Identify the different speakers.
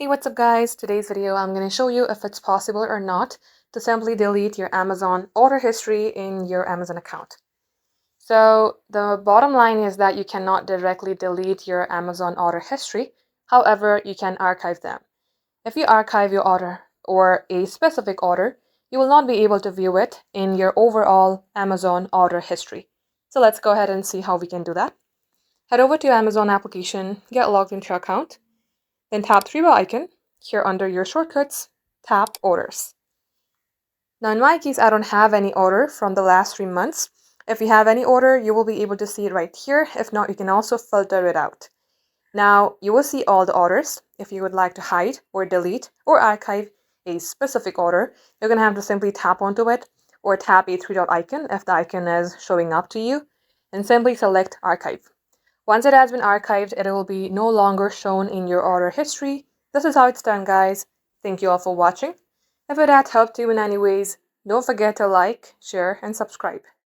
Speaker 1: Hey, what's up guys? Today's video I'm going to show you if it's possible or not to simply delete your Amazon order history in your Amazon account. So the bottom line is that you cannot directly delete your Amazon order history. However, you can archive them. If you archive your order or a specific order, you will not be able to view it in your overall Amazon order history. So let's go ahead and see how we can do that. Head over to your Amazon application, get logged into your account, then tap three bar icon. Here under your shortcuts, tap orders. Now in my case, I don't have any order from the last 3 months. If you have any order, you will be able to see it right here. If not, you can also filter it out. Now you will see all the orders. If you would like to hide or delete or archive a specific order, you're going to have to simply tap onto it or tap a three dot icon if the icon is showing up to you and simply select archive. Once it has been archived, it will be no longer shown in your order history. This is how it's done, guys. Thank you all for watching. If it had helped you in any ways, don't forget to like, share, and subscribe.